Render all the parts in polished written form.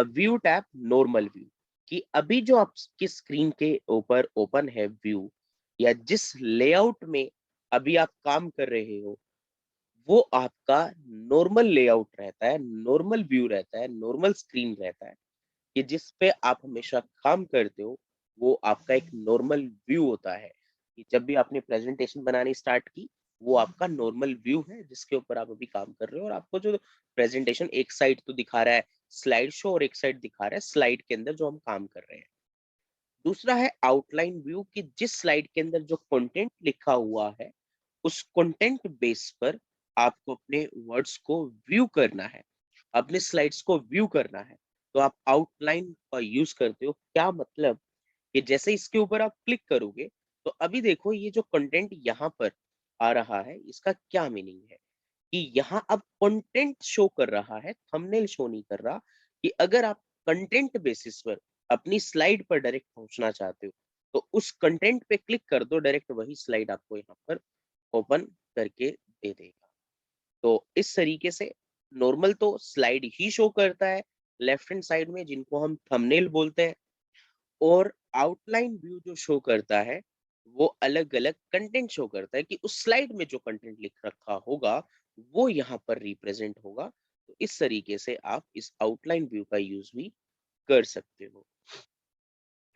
View tab normal view, कि अभी जो आपकी स्क्रीन के ऊपर ओपन है व्यू, या जिस लेआउट में अभी आप काम कर रहे हो, वो आपका नॉर्मल लेआउट रहता है, नॉर्मल व्यू रहता है, नॉर्मल स्क्रीन रहता है, कि जिस पे आप हमेशा काम करते हो, वो आपका एक नॉर्मल व्यू होता है। कि जब भी आपने प्रेजेंटेशन बनानी स्टार्ट की, वो आपका नॉर्मल व्यू है जिसके ऊपर आप अभी काम कर रहे हो, और आपको जो प्रेजेंटेशन एक साइड तो दिखा रहा है स्लाइड शो, और एक साइड दिखा रहा है स्लाइड के अंदर जो हम काम कर रहे हैं। दूसरा है आउटलाइन व्यू, कि जिस स्लाइड के अंदर जो कंटेंट लिखा हुआ है, उस कंटेंट बेस पर आपको अपने वर्ड्स को व्यू करना है, अपने स्लाइड्स को व्यू करना है। तो आप आउटलाइन का यूज करते हो, क्या मतलब कि जैसे इसके ऊपर आप क्लिक करोगे, तो अभी देखो ये जो कंटेंट यहाँ पर आ रहा है, इसका क्या मीनिंग है, कि यहाँ अब कंटेंट शो कर रहा है, थंबनेल शो नहीं कर रहा। कि अगर आप कंटेंट बेसिस पर अपनी स्लाइड पर डायरेक्ट पहुंचना चाहते हो, तो उस कंटेंट पे क्लिक कर दो, डायरेक्ट वही स्लाइड आपको यहाँ पर ओपन करके दे देगा। तो इस तरीके से नॉर्मल तो स्लाइड ही शो करता है लेफ्ट हैंड साइड में, जिनको हम थंबनेल बोलते हैं, और आउटलाइन व्यू जो शो करता है, वो अलग-अलग कंटेंट शो करता है, कि उस स्लाइड में जो कंटेंट लिख रखा होगा, वो यहाँ पर रिप्रेजेंट होगा। तो इस तरीके से आप इस आउटलाइन व्यू का यूज भी कर सकते हो।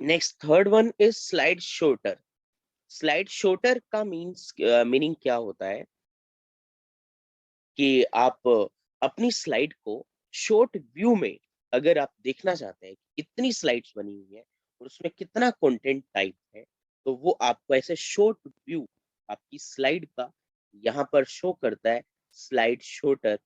Next third one is slide shorter. Slide shorter का मीनिंग क्या होता है, कि आप अपनी स्लाइड को शॉर्ट व्यू में अगर आप देखना चाहते हैं कि कितनी स्लाइड्स बनी हुई है और उसमें कितना कंटेंट टाइप है, तो वो आपको ऐसे शॉर्ट व्यू आपकी स्लाइड का यहाँ पर शो करता है स्लाइड शॉर्टर,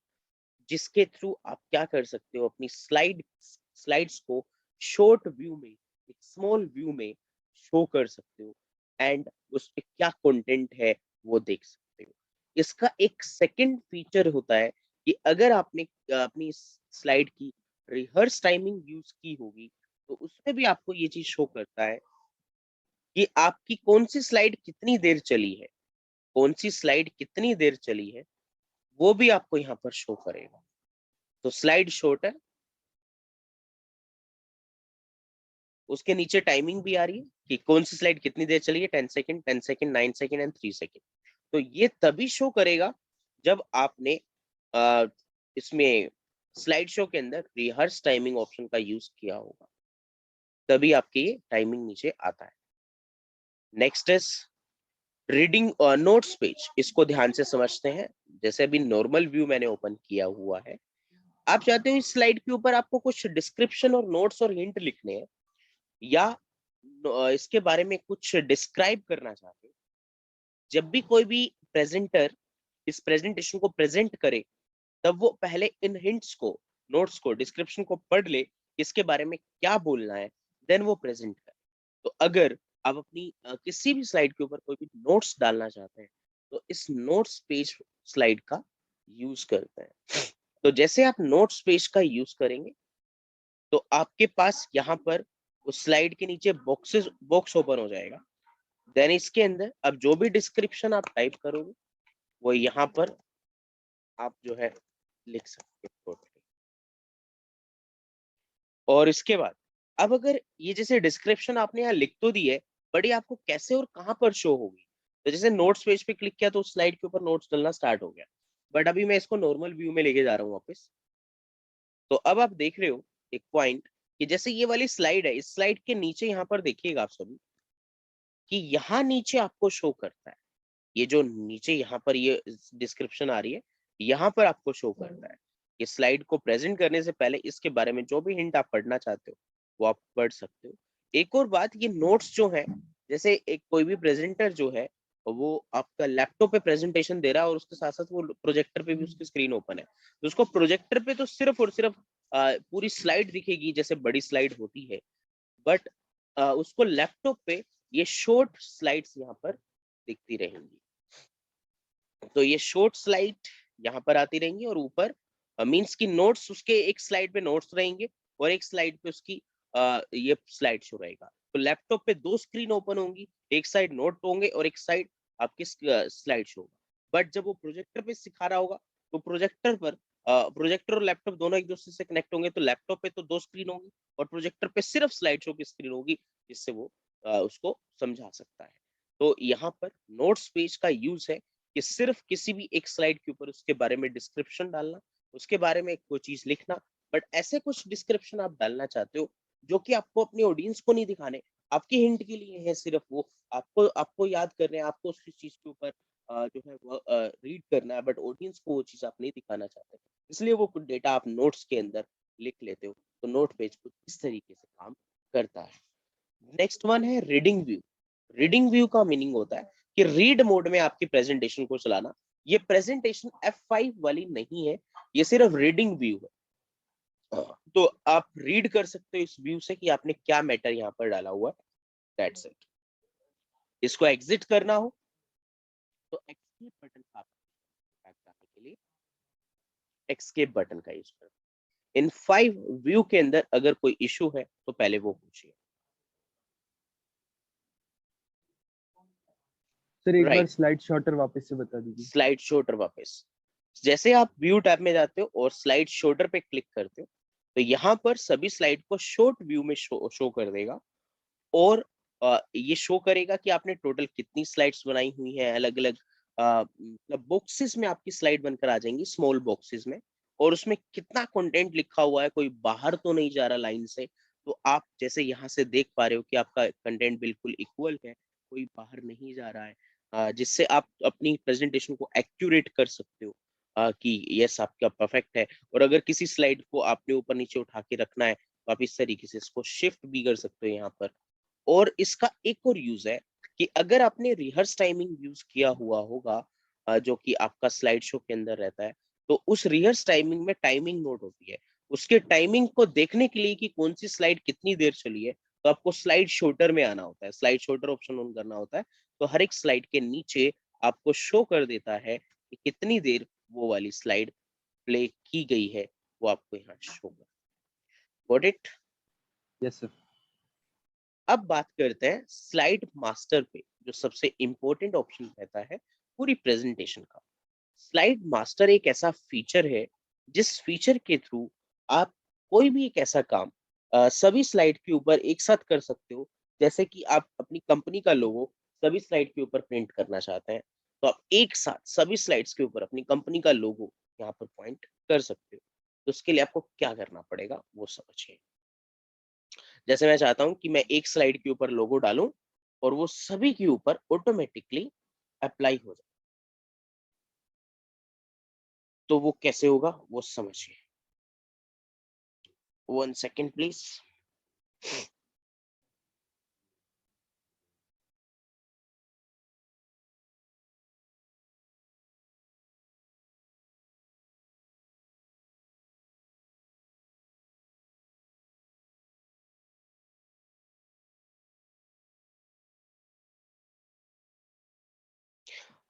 जिसके थ्रू आप क्या कर सकते हो, अपनी स्लाइड्स को शॉर्ट व्यू में, एक स्मॉल व्यू में शो कर सकते हो, एंड उस पे क्या कंटेंट है वो देख सकते हो। इसका एक सेकंड फीचर होता है, कि अगर आपने अपनी स्लाइड की रिहर्स टाइमिंग यूज की होगी, तो उसमें भी आपको ये चीज शो करता है कि आपकी कौन सी स्लाइड कितनी देर चली है, कौन सी स्लाइड कितनी देर चली है, वो भी आपको यहाँ पर शो करेगा। तो स्लाइड शॉर्टर, उसके नीचे टाइमिंग भी आ रही है कि कौन सी स्लाइड कितनी देर चली है, 10 second, 10 second, 9 second and 3 second. तो ये तभी शो करेगा जब आपने इसमें स्लाइड शो के अंदर रिहर्स टाइमिंग ऑप्शन का यूज किया होगा, तभी आपके ये टाइमिंग नीचे आता है। Next is reading notes page. इसको ध्यान से समझते हैं। जैसे अभी नॉर्मल व्यू मैंने ओपन किया हुआ है, आप चाहते हो इस स्लाइड के ऊपर आपको कुछ डिस्क्रिप्शन और नोट्स और हिंट लिखने हैं, या इसके बारे में कुछ डिस्क्राइब करना चाहते हैं। जब भी कोई भी प्रेजेंटर इस प्रेजेंटेशन को प्रेजेंट करे, तब वो पहले इन हिंट्स को, नोट्स को, डिस्क्रिप्शन को पढ़ ले, इसके बारे में क्या बोलना है, देन वो प्रेजेंट करे। तो अगर आप अपनी किसी भी स्लाइड के ऊपर कोई भी नोट्स डालना चाहते हैं, तो इस नोट्स पेज स्लाइड का यूज करते हैं। तो जैसे आप नोट्स पेज का यूज करेंगे, तो आपके पास यहाँ पर उस स्लाइड के नीचे बॉक्स ओपन हो जाएगा। देन इसके अंदर अब जो भी डिस्क्रिप्शन आप टाइप करोगे, वो यहाँ पर आप जो है लिख सकते हो totally। और इसके बाद अब अगर ये जैसे डिस्क्रिप्शन आपने यहाँ लिख तो दी है, बट ये आपको कैसे और कहाँ पर शो होगी। तो जैसे नोट्स पेज पे क्लिक किया तो स्लाइड के ऊपर नोट्स डलना स्टार्ट हो गया, बट अभी मैं इसको नॉर्मल व्यू में लेके जा रहा हूँ वापस। तो अब आप देख रहे हो एक पॉइंट, कि जैसे ये वाली स्लाइड है, इस स्लाइड के नीचे यहाँ पर देखिएगा आप सभी, कि यहाँ नीचे आपको शो करता है, ये जो नीचे यहाँ पर ये डिस्क्रिप्शन आ रही है, यहाँ पर आपको शो करता है। ये स्लाइड को प्रेजेंट करने से पहले इसके बारे में जो भी हिंट आप पढ़ना चाहते हो, वो आप पढ़ सकते हो। एक और बात, ये नोट्स जो है, जैसे एक कोई भी प्रेजेंटर जो है, वो आपका लैपटॉप पे प्रेजेंटेशन दे रहा है और उसके साथ साथ वो प्रोजेक्टर पे भी उसकी स्क्रीन ओपन है, तो उसको प्रोजेक्टर पे तो सिर्फ और सिर्फ पूरी स्लाइड दिखेगी जैसे बड़ी स्लाइड होती है, बट उसको लैपटॉप पे ये शॉर्ट स्लाइड्स यहाँ पर दिखती रहेंगी। तो ये शॉर्ट स्लाइड यहाँ पर आती रहेंगी, और ऊपर मींस की नोट्स, उसके एक स्लाइड पे नोट्स रहेंगे और एक स्लाइड पे उसकी ये स्लाइड शो रहेगा। तो लैपटॉप पे दो स्क्रीन ओपन होंगी, एक साइड नोट होंगे और एक साइड आपकी स्लाइड शो होगा। बट जब वो प्रोजेक्टर पे सिखा रहा होगा, तो प्रोजेक्टर पर प्रोजेक्टर और लैपटॉप दोनों एक दूसरे से कनेक्ट होंगे तो लैपटॉप पे तो 2 स्क्रीन होगी और प्रोजेक्टर पे सिर्फ स्लाइड शो की स्क्रीन होगी, जिससे वो उसको समझा सकता है। तो यहाँ पर नोट्स पेज का यूज है कि सिर्फ किसी भी एक स्लाइड के ऊपर उसके बारे में डिस्क्रिप्शन डालना, उसके बारे में कोई चीज लिखना, बट ऐसे कुछ डिस्क्रिप्शन आप डालना चाहते हो जो कि आपको अपनी ऑडियंस को नहीं दिखाने, आपके हिंट के लिए है, सिर्फ वो आपको आपको याद करने हैं, आपको उस चीज के ऊपर जो है वो रीड करना है, बट ऑडियंस को वो चीज आप नहीं दिखाना चाहते, इसलिए वो कुछ डेटा आप नोट्स के अंदर लिख लेते हो। तो नोट पेज कुछ इस तरीके से काम करता है। नेक्स्ट वन है रीडिंग व्यू। रीडिंग व्यू का मीनिंग होता है कि रीड मोड में आपकी प्रेजेंटेशन को चलाना। ये प्रेजेंटेशन F5 वाली नहीं है, ये सिर्फ रीडिंग व्यू है। तो आप रीड कर सकते हो इस व्यू से कि आपने क्या मैटर यहाँ पर डाला हुआ है। That's it. इसको एग्जिट करना हो तो एस्केप बटन का बैक जाने के लिए एस्केप बटन का यूज करो। इन 5 व्यू के अंदर अगर कोई इशू है तो पहले वो पूछिए। सर एक बार राइट, स्लाइड शॉर्टर वापस से बता दीजिए। स्लाइड शॉर्टर वापस। जैसे आप व्यू टैब में जाते हो और स्लाइड शॉर्टर पे क्लिक करते हो तो यहाँ पर सभी स्लाइड को शॉर्ट व्यू में शो कर देगा और ये शो करेगा कि आपने टोटल कितनी स्लाइड्स बनाई हुई हैं। अलग अलग मतलब बॉक्सेस में आपकी स्लाइड बनकर आ जाएंगी, स्मॉल बॉक्सेस में, और उसमें कितना कंटेंट लिखा हुआ है, कोई बाहर तो नहीं जा रहा लाइन से। तो आप जैसे यहाँ से देख पा रहे हो कि आपका कंटेंट बिल्कुल इक्वल है, कोई बाहर नहीं जा रहा है, जिससे आप अपनी प्रेजेंटेशन को एक्यूरेट कर सकते हो कि यस आपका परफेक्ट है। और अगर किसी स्लाइड को आपने ऊपर नीचे उठा के रखना है तो आप इस तरीके से इसको शिफ्ट भी कर सकते हो यहाँ पर। और इसका एक और यूज है कि अगर आपने रिहर्स टाइमिंग यूज किया हुआ होगा, जो कि आपका स्लाइड शो के अंदर रहता है, तो उस रिहर्स टाइमिंग में टाइमिंग नोट होती है। उसके टाइमिंग को देखने के लिए कि कौन सी स्लाइड कितनी देर चली है, तो आपको स्लाइड शॉर्टर में आना होता है, स्लाइड शॉर्टर ऑप्शन ऑन करना होता है। तो हर एक स्लाइड के नीचे आपको शो कर देता है कि कितनी देर वो वाली स्लाइड प्ले की गई है, वो आपको यहाँ शो कर। Got it? Yes sir. अब बात करते हैं स्लाइड मास्टर पे, जो सबसे इंपॉर्टेंट ऑप्शन रहता है पूरी प्रेजेंटेशन का। स्लाइड मास्टर एक ऐसा फीचर है जिस फीचर के थ्रू आप कोई भी एक ऐसा काम सभी स्लाइड के ऊपर एक साथ कर सकते हो। जैसे कि आप अपनी कंपनी का लोगो सभी स्लाइड के ऊपर प्रिंट करना चाहते हैं, तो आप एक साथ सभी स्लाइड्स के ऊपर अपनी कंपनी का लोगो यहाँ पर पॉइंट कर सकते हो। तो उसके लिए आपको क्या करना पड़ेगा वो समझिए। जैसे मैं चाहता हूँ कि मैं एक स्लाइड के ऊपर लोगो डालूं और वो सभी के ऊपर ऑटोमेटिकली अप्लाई हो जाए, तो वो कैसे होगा वो समझिए। 1 सेकेंड प्लीज।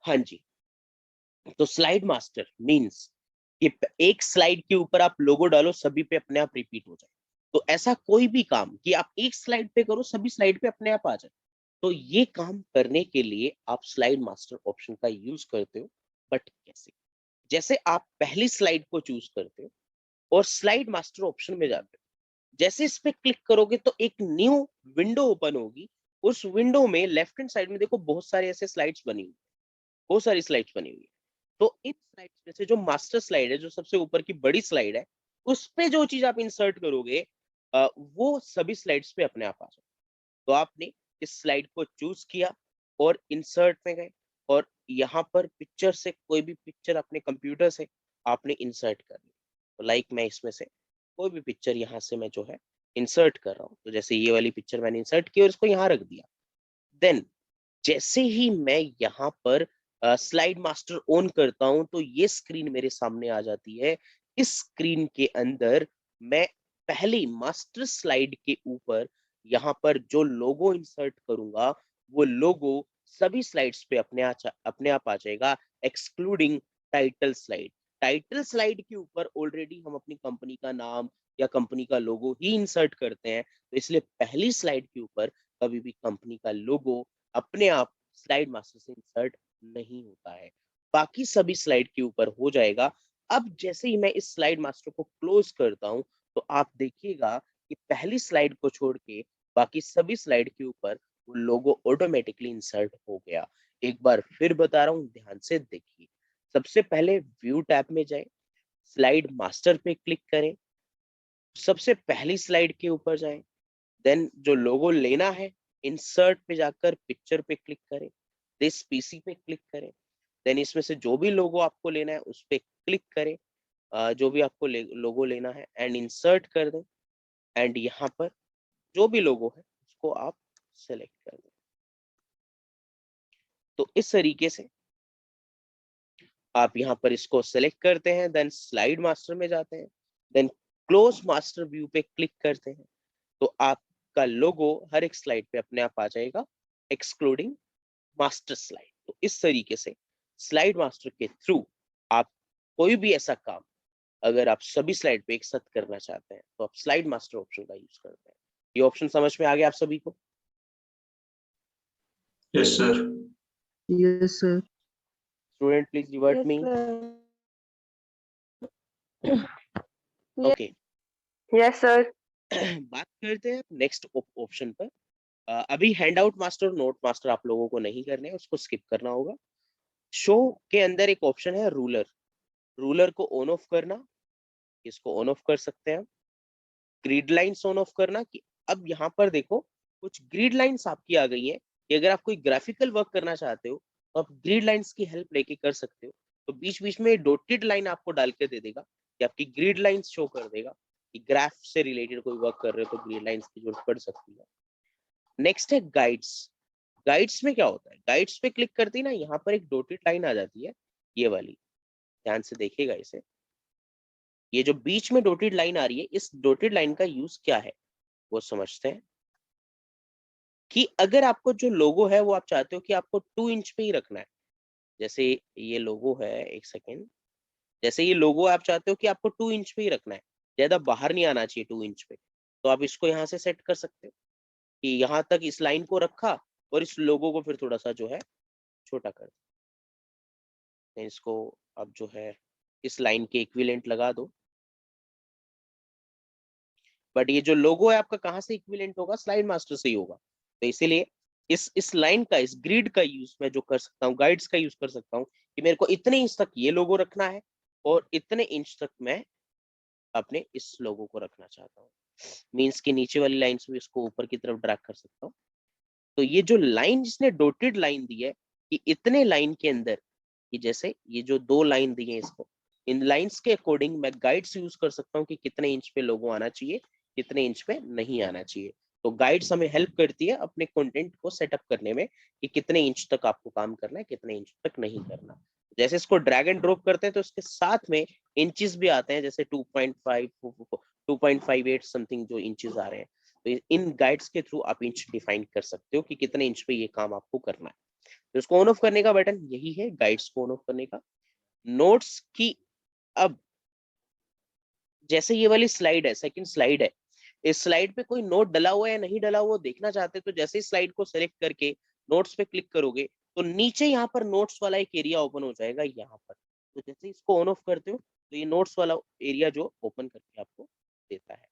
हाँ जी, तो स्लाइड मास्टर मींस कि एक स्लाइड के ऊपर आप लोगो डालो, सभी पे अपने आप रिपीट हो जाए। तो ऐसा कोई भी काम कि आप एक स्लाइड पे करो, सभी स्लाइड पे अपने आप आ जाए, तो ये काम करने के लिए आप स्लाइड मास्टर ऑप्शन का यूज करते हो। बट कैसे? जैसे आप पहली स्लाइड को चूज करते हो और स्लाइड मास्टर ऑप्शन में जाते हो, जैसे इस पे क्लिक करोगे तो एक न्यू विंडो ओपन होगी। उस विंडो में लेफ्ट हैंड साइड में देखो बहुत सारे ऐसे स्लाइड्स बनी हुई, बहुत सारी स्लाइड्स बनी हुई है। तो इन स्लाइड्स में से जो मास्टर स्लाइड है, जो सबसे ऊपर की बड़ी स्लाइड है, उस पे जो चीज आप इंसर्ट करोगे वो सभी स्लाइड्स पे अपने आप आ जाए। तो आपने इस स्लाइड को चूज किया और इंसर्ट में गए और यहाँ पर पिक्चर से कोई भी पिक्चर अपने कंप्यूटर से आपने इंसर्ट कर ली। तो लाइक मैं इसमें से कोई भी पिक्चर यहाँ से मैं जो है इंसर्ट कर रहा हूँ, तो जैसे ये वाली पिक्चर मैंने इंसर्ट की और इसको यहाँ रख दिया। देन जैसे ही मैं यहाँ पर स्लाइड मास्टर ऑन करता हूं तो ये स्क्रीन मेरे सामने आ जाती है। इस स्क्रीन के अंदर मैं पहली मास्टर स्लाइड के ऊपर यहाँ पर जो लोगो इंसर्ट करूंगा, वो लोगो सभी स्लाइड्स पे अपने आप आ जाएगा, excluding title slide. Title slide के ऊपर ऑलरेडी हम अपनी कंपनी का नाम या कंपनी का लोगो ही इंसर्ट करते हैं, तो इसलिए पहली स्लाइड के ऊपर कभी भी कंपनी का लोगो अपने आप स्लाइड मास्टर से इंसर्ट नहीं होता है। बाकी सभी स्लाइड के ऊपर हो जाएगा। अब जैसे ही मैं इस स्लाइड मास्टर को क्लोज करता हूं, तो आप देखिएगा कि पहली स्लाइड को छोड़ के बाकी सभी स्लाइड के ऊपर वो लोगो ऑटोमेटिकली इंसर्ट हो गया। एक बार फिर बता रहा हूं, ध्यान से देखिए। सबसे पहले व्यू टैब में जाएं, स्लाइड मास्टर पे क्लिक करें, सबसे पहली स्लाइड के ऊपर जाएं, देन जो लोगो लेना है इंसर्ट पे जाकर पिक्चर पे क्लिक करें, दिस पीसी पे क्लिक करें, देन इसमें से जो भी लोगो आपको लेना है उस पे क्लिक करें, जो भी आपको लोगो लेना है एंड इंसर्ट कर दें, एंड यहाँ पर जो भी लोगो है उसको आप सेलेक्ट कर दें। तो इस तरीके से आप यहाँ पर इसको सेलेक्ट करते हैं, देन स्लाइड मास्टर में जाते हैं, देन क्लोज मास्टर व्यू पे क्लिक करते हैं, तो आपका लोगो हर एक स्लाइड पे अपने आप आ जाएगा एक्सक्लूडिंग मास्टर स्लाइड। तो इस तरीके से स्लाइड मास्टर के थ्रू आप कोई भी ऐसा काम अगर आप सभी स्लाइड पे एक साथ करना चाहते हैं तो आप स्लाइड मास्टर ऑप्शन का यूज करते हैं। ये ऑप्शन समझ में आ गया आप सभी को? Yes sir. Yes sir. Student please revert Yes, me. sir. Okay, Yes, sir. बात करते हैं नेक्स्ट ऑप्शन पर। अभी hand out master note master आप लोगों को नहीं करने हैं, उसको स्किप करना होगा। शो के अंदर एक ऑप्शन है रूलर, रूलर को ऑन ऑफ करना, इसको ऑन ऑफ कर सकते हैं। ग्रिड लाइंस ऑन ऑफ करना, कि अब यहाँ पर देखो कुछ ग्रिड लाइंस आपकी आ गई है कि अगर आप कोई ग्राफिकल वर्क करना चाहते हो तो आप ग्रिड लाइंस की हेल्प लेके कर सकते हो। तो बीच बीच में डॉटेड लाइन आपको डाल के दे देगा कि आपकी ग्रिड लाइंस शो कर देगा कि ग्राफ से रिलेटेड कोई वर्क कर रहे हो तो ग्रिड लाइंस की जरूरत पड़ सकती है। नेक्स्ट है गाइड्स। गाइड्स में क्या होता है, गाइड्स पे क्लिक करती ना, यहाँ पर एक डॉटेड लाइन आ जाती है, ये वाली, ध्यान से देखिएगा इसे। ये जो बीच में डॉटेड लाइन आ रही है, इस डॉटेड लाइन का यूज क्या है वो समझते हैं। कि अगर आपको जो लोगो है वो आप चाहते हो कि आपको 2 इंच पे ही रखना है, जैसे ये लोगो है, एक सेकेंड, जैसे ये लोगो आप चाहते हो कि आपको 2 इंच पे ही रखना है, ज्यादा बाहर नहीं आना चाहिए 2 इंच पे, तो आप इसको यहाँ से सेट कर सकते हो कि यहाँ तक इस लाइन को रखा और इस लोगो को फिर थोड़ा सा जो है छोटा कर दो। इसको अब जो है इस लाइन के इक्विवेलेंट लगा दो। बट ये जो लोगो है आपका कहाँ से इक्विवेलेंट होगा, स्लाइड मास्टर से ही होगा। तो इसीलिए इस लाइन का, इस ग्रिड का यूज मैं जो कर सकता हूँ, गाइड्स का यूज कर सकता हूँ कि मेरे को इतने इंच तक ये लोगो रखना है और इतने इंच तक मैं अपने इस लोगो को रखना चाहता हूँ। मीन्स की नीचे वाली लाइन से भी इसको ऊपर की तरफ ड्रैग कर सकता हूँ। तो ये जो लाइन जिसने डॉटेड लाइन दी है कि इतने लाइन के अंदर, कि जैसे ये जो 2 लाइन दी है, इसको इन लाइंस के अकॉर्डिंग मैं गाइड्स यूज कर सकता हूँ कि कितने इंच पे लोगो आना चाहिए, कितने इंच पे नहीं आना चाहिए। तो गाइड्स हमें हेल्प करती है अपने कंटेंट को सेटअप करने में कि कितने इंच तक आपको काम करना है, कितने इंच तक नहीं करना। जैसे इसको ड्रैग एंड ड्रॉप करते हैं तो इसके साथ में इंचेस भी आते हैं, जैसे 2.5 2.58 समथिंग जो इंचेस आ रहे हैं। तो इन गाइड्स के थ्रू आप इंच डिफाइन कर सकते हो कि कितने इंच पे ये काम आपको करना है। तो इसको ऑन ऑफ करने का बटन यही है, गाइड्स को ऑन ऑफ करने का। नोट्स की, अब जैसे ये वाली स्लाइड है, सेकंड स्लाइड है, इस स्लाइड पे कोई नोट डला हुआ है या नहीं डला हुआ देखना चाहते तो जैसे इस स्लाइड को सेलेक्ट करके नोट्स पे क्लिक करोगे तो नीचे यहाँ पर नोट्स वाला एक एरिया ओपन हो जाएगा यहाँ पर। तो जैसे इसको ऑन ऑफ करते हो तो ये नोट्स वाला एरिया जो ओपन करके आपको देता है।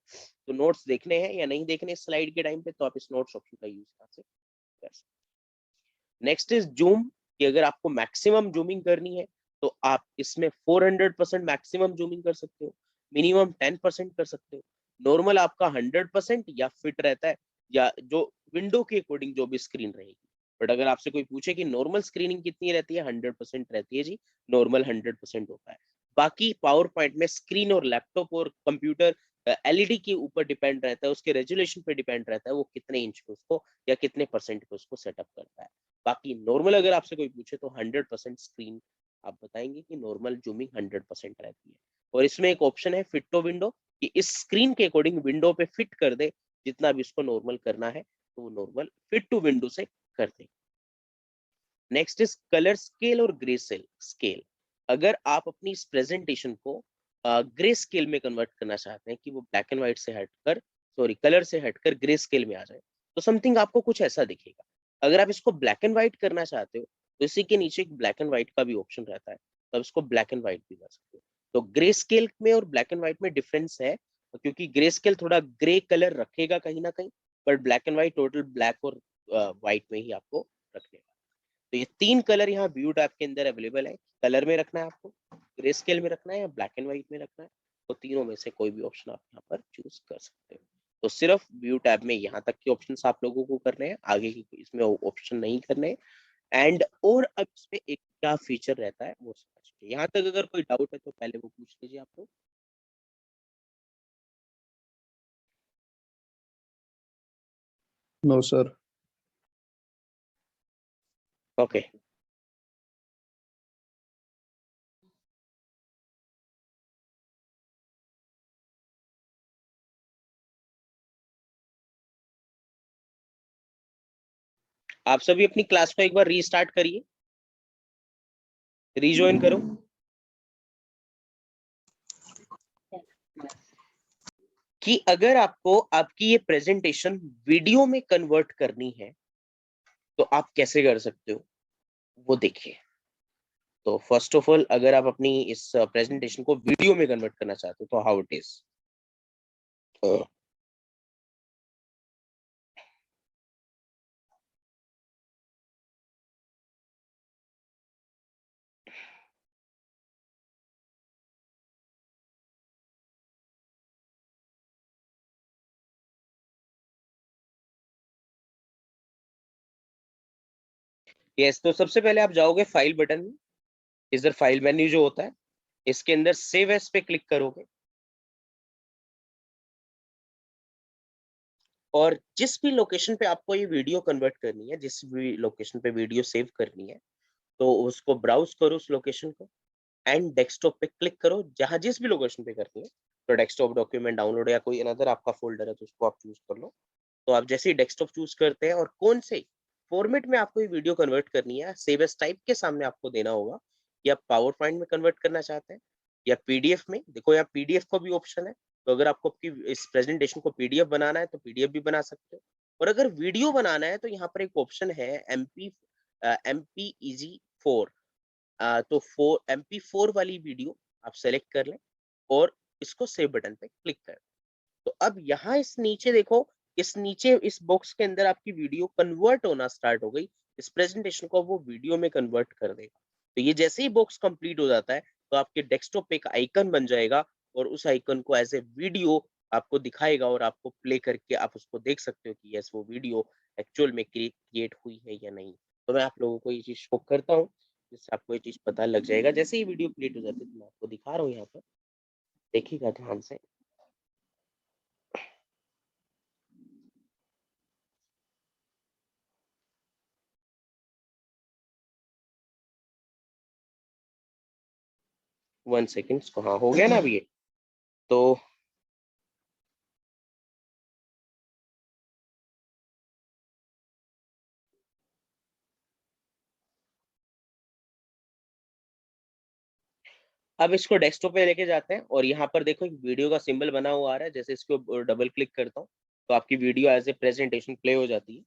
तो नोट्स देखने हैं या नहीं देखने स्लाइड के टाइम पे, तो आप इस नोट्स ऑप्शन का यूज यहाँ से कर सकते हैं। नेक्स्ट इज जूम, कि अगर आपको मैक्सिमम जूमिंग करनी है तो आप इसमें 400% मैक्सिमम जूमिंग कर सकते हो, मिनिमम 10% कर सकते हो, नॉर्मल आपका 100% या फिट रहता है, या जो विंडो के अकॉर्डिंग जो भी स्क्रीन रहेगी। बट अगर आपसे कोई पूछे कि नॉर्मल स्क्रीनिंग कितनी रहती है, 100% रहती है जी, नॉर्मल 100% होता है। बाकी पावर पॉइंट में स्क्रीन और लैपटॉप और कंप्यूटर एलईडी के ऊपर डिपेंड रहता है, उसके रेजुलेशन पे डिपेंड रहता है वो कितने इंच पे उसको या कितने परसेंट पे उसको सेटअप करता है। बाकी नॉर्मल अगर आपसे कोई पूछे तो 100% स्क्रीन आप बताएंगे कि नॉर्मल जूमिंग 100% रहती है। और इसमें एक ऑप्शन है फिट टू विंडो, कि इस स्क्रीन के अकॉर्डिंग विंडो पे फिट कर दे, जितना भी उसको नॉर्मल करना है तो वो नॉर्मल फिट टू विंडो से कर दे। नेक्स्ट इज कलर स्केल और ग्रे स्केल। अगर आप अपनी इस प्रेजेंटेशन को ग्रे स्केल में कन्वर्ट करना चाहते हैं कि वो ब्लैक एंड व्हाइट से हटकर, सॉरी कलर से हटकर ग्रे स्केल में आ जाए, तो समथिंग आपको कुछ ऐसा दिखेगा। अगर आप इसको ब्लैक एंड व्हाइट करना चाहते हो तो इसी के नीचे एक ब्लैक एंड व्हाइट का भी ऑप्शन रहता है, तो आप इसको ब्लैक एंड व्हाइट भी कर सकते हो। तो ग्रे स्केल में और ब्लैक एंड व्हाइट में डिफरेंस है, क्योंकि ग्रे स्केल थोड़ा ग्रे कलर रखेगा कहीं ना कहीं, but black and white total black और व्हाइट में ही आपको रखेगा। तो ये 3 कलर यहाँ व्यू टैब के अंदर अवेलेबल है। कलर में रखना है आपको, ग्रे स्केल में रखना है या ब्लैक एंड व्हाइट में रखना है, तो तीनों में से कोई भी ऑप्शन आप यहाँ पर चूज कर सकते हो। तो सिर्फ व्यू टैब में यहाँ तक के ऑप्शंस आप लोगों को करने हैं, आगे की इसमें ऑप्शन नहीं करने। एंड और अब इसमें एक क्या फीचर रहता है वो समझिए। यहाँ तक अगर कोई डाउट है तो पहले वो पूछ लीजिए आप लोग। No sir. ओके, आप सभी अपनी क्लास को एक बार रीस्टार्ट करिए, रीजॉइन करो। कि अगर आपको आपकी ये प्रेजेंटेशन वीडियो में कन्वर्ट करनी है तो आप कैसे कर सकते हो वो देखिए। तो फर्स्ट ऑफ ऑल, अगर आप अपनी इस प्रेजेंटेशन को वीडियो में कन्वर्ट करना चाहते हो तो हाउ इट इज। यस, तो सबसे पहले आप जाओगे फाइल बटन में, इधर फाइल मेन्यू जो होता है इसके अंदर सेव एज पे क्लिक करोगे, और जिस भी लोकेशन पे आपको ये वीडियो कन्वर्ट करनी है, जिस भी लोकेशन पे वीडियो सेव करनी है, तो उसको ब्राउज करो उस लोकेशन को, एंड डेस्कटॉप पे क्लिक करो जहां जिस भी लोकेशन पे करनी है। तो डेस्कटॉप, डॉक्यूमेंट, डाउनलोड या कोई अनदर आपका फोल्डर है तो उसको आप चूज कर लो। तो आप जैसे ही डेस्कटॉप चूज करते हैं और कौन से फॉर्मेट में आपको ये वीडियो कन्वर्ट करनी है, सेव एज टाइप के सामने आपको देना होगा कि आप पावर पॉइंट में कन्वर्ट करना चाहते हैं या पीडीएफ में। देखो यहाँ पीडीएफ का भी ऑप्शन है, तो अगर आपको आपकी इस प्रेजेंटेशन को पीडीएफ बनाना है तो पीडीएफ भी बना सकते हो, और अगर वीडियो बनाना है तो यहाँ पर एक ऑप्शन है MP4। तो MP4 वाली वीडियो आप सेलेक्ट कर लें और इसको सेव बटन पे क्लिक करें। तो अब यहाँ इस नीचे देखो, इस नीचे इस बॉक्स के अंदर आपकी वीडियो कन्वर्ट होना स्टार्ट हो गई। इस प्रेजेंटेशन को वो वीडियो में कन्वर्ट कर देगा। तो ये जैसे ही बॉक्स कंप्लीट हो जाता है तो आपके डेस्कटॉप पे एक आइकन बन जाएगा, और उस आइकन को एज ए वीडियो आपको दिखाएगा, और आपको प्ले करके आप उसको देख सकते हो कि यस वो वीडियो एक्चुअल में क्रिएट हुई है या नहीं। तो मैं आप लोगों को ये चीज शो करता हूँ, जिससे आपको ये चीज पता लग जाएगा। जैसे ही वीडियो क्रिएट हो जाती है तो मैं आपको दिखा रहा हूँ यहाँ पर, देखिएगा ध्यान से। 1 सेकेंड, हाँ हो गया ना अभी ये। तो अब इसको डेस्कटॉप पे लेके जाते हैं, और यहाँ पर देखो एक वीडियो का सिंबल बना हुआ आ रहा है। जैसे इसको डबल क्लिक करता हूँ तो आपकी video as a presentation play हो जाती है।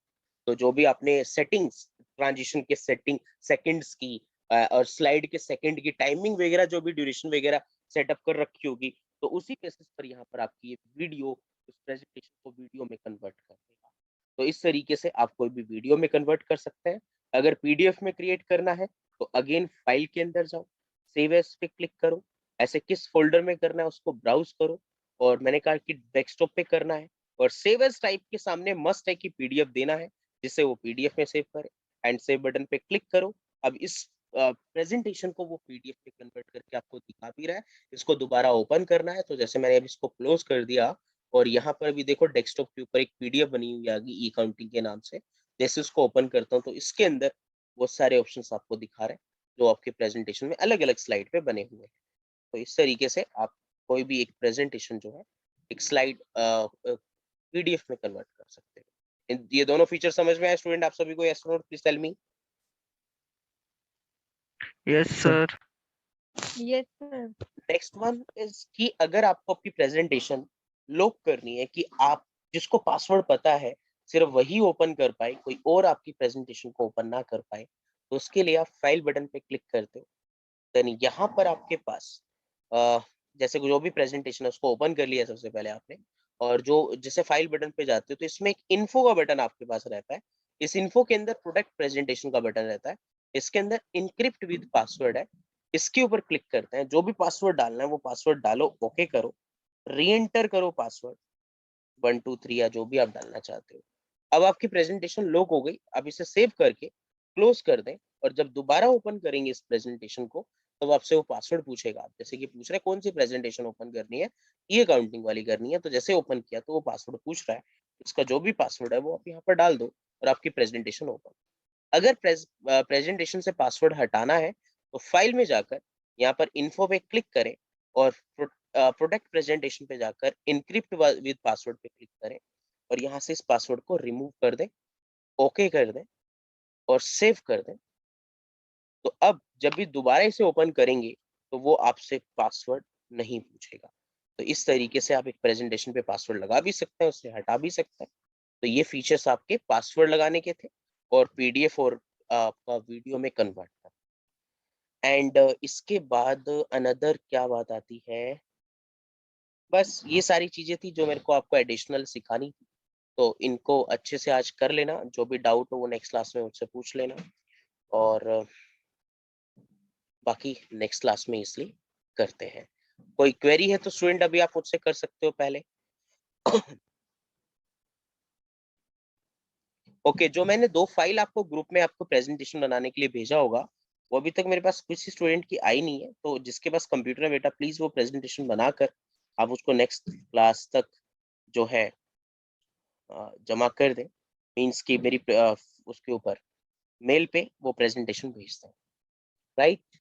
तो जो भी आपने सेटिंग्स, ट्रांजिशन के सेटिंग, सेकंड्स की और स्लाइड के सेकंड की टाइमिंग वगैरह, जो भी ड्यूरेशन वगैरह सेटअप कर रखी होगी, तो उसी बेसिस पर यहाँ पर आपकी ये वीडियो उस प्रेजेंटेशन को वीडियो में कन्वर्ट कर देगा। तो इस तरीके से आप कोई भी वीडियो में कन्वर्ट कर सकते हैं। अगर पीडीएफ में क्रिएट करना है तो अगेन फाइल के अंदर जाओ, सेव एज पे क्लिक करो, ऐसे किस फोल्डर में करना है उसको ब्राउज करो, और मैंने कहा कि डेस्कटॉप पे करना है, और सेव एज टाइप के सामने मस्ट है कि पीडीएफ देना है, जिससे वो पीडीएफ में सेव करे, एंड सेव बटन पे क्लिक करो। अब इस प्रेजेंटेशन को वो पीडीएफ पे कन्वर्ट करके आपको दिखा भी रहा है। इसको दोबारा ओपन करना है, तो जैसे मैंने अब इसको क्लोज कर दिया, और यहाँ पर भी देखो डेस्कटॉप के ऊपर एक पीडीएफ बनी हुई आ गई ई काउंटिंग के नाम से। जैसे उसको ओपन करता हूँ तो इसके अंदर वो सारे ऑप्शंस आपको दिखा रहे हैं जो आपके प्रेजेंटेशन में अलग अलग स्लाइड पे बने हुए हैं। तो इस तरीके से आप कोई भी एक प्रेजेंटेशन जो है एक स्लाइड पीडीएफ में कन्वर्ट कर सकते हो। ये दोनों फीचर समझ में आए स्टूडेंट आप सभी को? Yes note please tell me. Yes sir. Yes sir. Next one is कि अगर आपको आपकी प्रेजेंटेशन लॉक करनी है, कि आप जिसको पासवर्ड पता है सिर्फ वही ओपन कर पाए, कोई और आपकी प्रेजेंटेशन को ओपन ना कर पाए, तो उसके लिए आप फाइल बटन पे क्लिक करते हो। देन यहाँ पर आपके पास जैसे जो भी प्रेजेंटेशन है उसको ओपन कर लिया सबसे पहले आपने, और जो जैसे फाइल बटन पे जाते हो तो इसमें एक इन्फो का बटन आपके पास रहता है। इस इन्फो के अंदर प्रोडक्ट प्रेजेंटेशन का बटन रहता है, इसके अंदर इनक्रिप्ट विद पासवर्ड है, इसके ऊपर क्लिक करते हैं। जो भी पासवर्ड डालना है वो पासवर्ड डालो, ओके करो, री एंटर करो पासवर्ड 1 2 3 या जो भी आप डालना चाहते हो। अब आपकी प्रेजेंटेशन लॉक हो गई। अब इसे सेव करके क्लोज कर दें, और जब दोबारा ओपन करेंगे इस प्रेजेंटेशन को तो आपसे वो पासवर्ड पूछेगा। आप जैसे कि पूछ रहे हैं कौन सी प्रेजेंटेशन ओपन करनी है, ये अकाउंटिंग वाली करनी है, तो जैसे ओपन किया तो वो पासवर्ड पूछ रहा है, इसका जो भी पासवर्ड है वो आप यहाँ पर डाल दो और आपकी प्रेजेंटेशन ओपन। अगर प्रेजेंटेशन से पासवर्ड हटाना है तो फाइल में जाकर यहाँ पर इन्फो पे क्लिक करें और प्रोडक्ट प्रेजेंटेशन पे जाकर इनक्रिप्ट विद पासवर्ड पे क्लिक करें और यहाँ से इस पासवर्ड को रिमूव कर दें, ओके कर दें और सेव कर दें। तो अब जब भी दोबारा इसे ओपन करेंगे तो वो आपसे पासवर्ड नहीं पूछेगा। तो इस तरीके से आप एक प्रेजेंटेशन पे पासवर्ड लगा भी सकते हैं, उससे हटा भी सकते हैं। तो ये फीचर्स आपके पासवर्ड लगाने के थे और पीडीएफ और आपका वीडियो में कन्वर्ट कर। एंड इसके बाद अनदर क्या बात आती है, बस ये सारी चीजें थी जो मेरे को आपको एडिशनल सिखानी थी। तो इनको अच्छे से आज कर लेना, जो भी डाउट हो वो नेक्स्ट क्लास में मुझसे पूछ लेना, और बाकी नेक्स्ट क्लास में इसलिए करते हैं। कोई क्वेरी है तो स्टूडेंट अभी आप मुझसे कर सकते हो पहले। ओके, जो मैंने 2 फाइल आपको ग्रुप में आपको प्रेजेंटेशन बनाने के लिए भेजा होगा, वो अभी तक मेरे पास किसी स्टूडेंट की आई नहीं है। तो जिसके पास कंप्यूटर है बेटा, प्लीज वो प्रेजेंटेशन बनाकर आप उसको नेक्स्ट क्लास तक जो है जमा कर दें। मीन्स कि मेरी उसके ऊपर मेल पे वो प्रेजेंटेशन भेजते हैं, राइट।